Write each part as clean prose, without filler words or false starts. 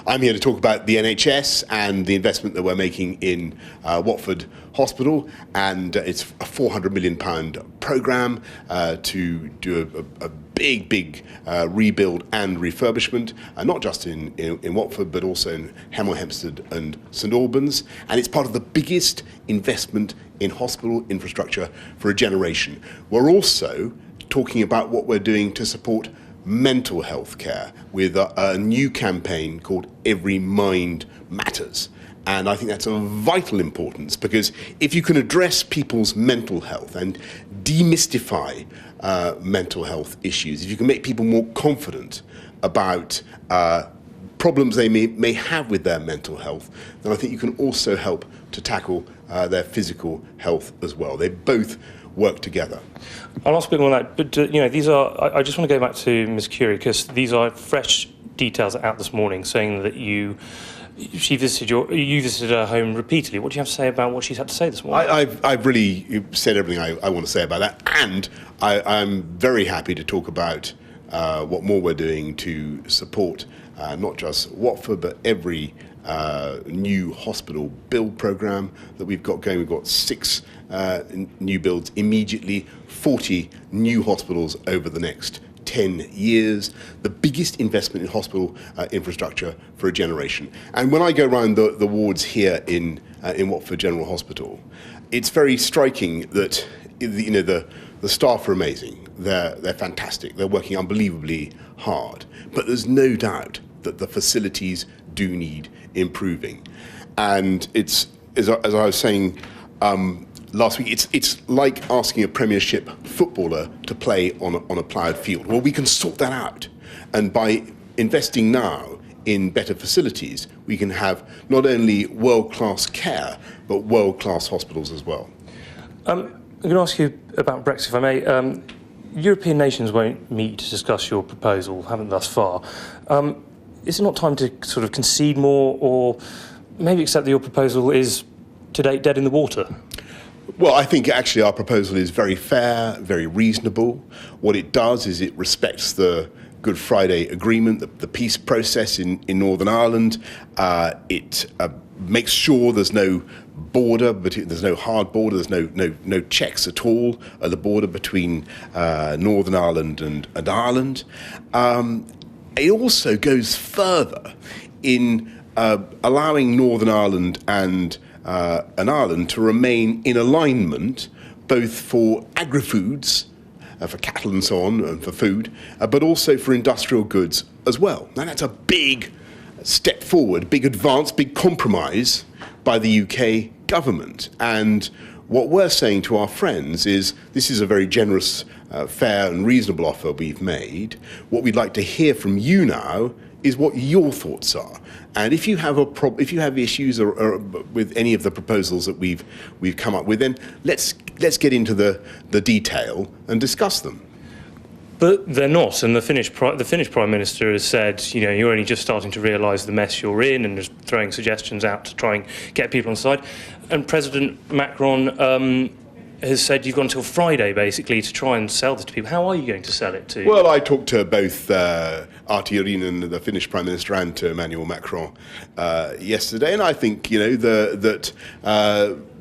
I'm here to talk about the NHS and the investment that we're making in Watford Hospital, and it's a £400 million programme to do a big rebuild and refurbishment, not just in Watford, but also in Hemel Hempstead and St Albans. And it's part of the biggest investment in hospital infrastructure for a generation. We're also talking about what we're doing to support mental health care with a new campaign called Every Mind Matters. And I think that's of vital importance, because if you can address people's mental health and demystify mental health issues, if you can make people more confident about problems they may have with their mental health, then I think you can also help to tackle their physical health as well. They both work together. I'll ask a bit more on that, but these are. I just want to go back to Ms. Arcuri, because these are fresh details out this morning saying that you visited her home repeatedly. What do you have to say about what she's had to say this morning? I've really said everything I want to say about that, and I'm very happy to talk about what more we're doing to support not just Watford, but every new hospital build programme that we've got going. We've got 6 new builds immediately, 40 new hospitals over the next 10 years, the biggest investment in hospital infrastructure for a generation. And when I go around the wards here in Watford General Hospital, it's very striking that the staff are amazing. They're fantastic. They're working unbelievably hard. But there's no doubt that the facilities do need improving. And it's, as I was saying last week, it's like asking a Premiership footballer to play on a ploughed field. Well, we can sort that out. And by investing now in better facilities, we can have not only world-class care, but world-class hospitals as well. I'm going to ask you about Brexit, if I may. European nations won't meet to discuss your proposal, haven't thus far. Is it not time to sort of concede more, or maybe accept that your proposal is, to date, dead in the water? Well, I think actually our proposal is very fair, very reasonable. What it does is it respects the Good Friday Agreement, the peace process in Northern Ireland. It makes sure there's no border, but there's no hard border, there's no checks at all at the border between Northern Ireland and Ireland. It also goes further in allowing Northern Ireland and Ireland to remain in alignment, both for agri-foods, for cattle and so on, and for food, but also for industrial goods as well. Now that's a big step forward, big advance, big compromise by the UK government. And what we're saying to our friends is this is a very generous, fair and reasonable offer we've made. What we'd like to hear from you now is what your thoughts are. And if you have if you have issues or with any of the proposals that we've come up with, then let's get into the detail and discuss them. But they're not, and the Finnish Prime Minister has said, you're only just starting to realise the mess you're in, and just throwing suggestions out to try and get people on side. And President Macron has said you've got until Friday, basically, to try and sell this to people. How are you going to sell it to? Well, I talked to both Arcuri, the Finnish Prime Minister, and to Emmanuel Macron yesterday, and I think that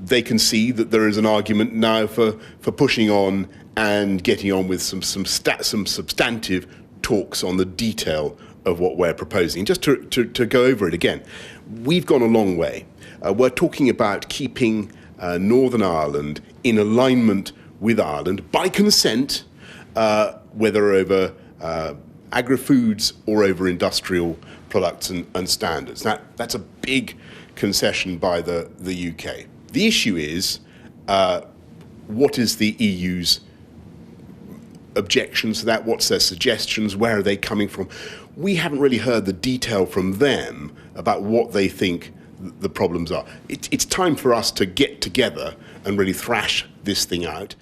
they can see that there is an argument now for pushing on and getting on with some substantive talks on the detail of what we're proposing. Just to go over it again, we've gone a long way. We're talking about keeping Northern Ireland in alignment with Ireland by consent, whether over agri-foods or over industrial products and standards. That's a big concession by the UK. The issue is, what is the EU's objections to that? What's their suggestions? Where are they coming from? We haven't really heard the detail from them about what they think the problems are. It's time for us to get together and really thrash this thing out.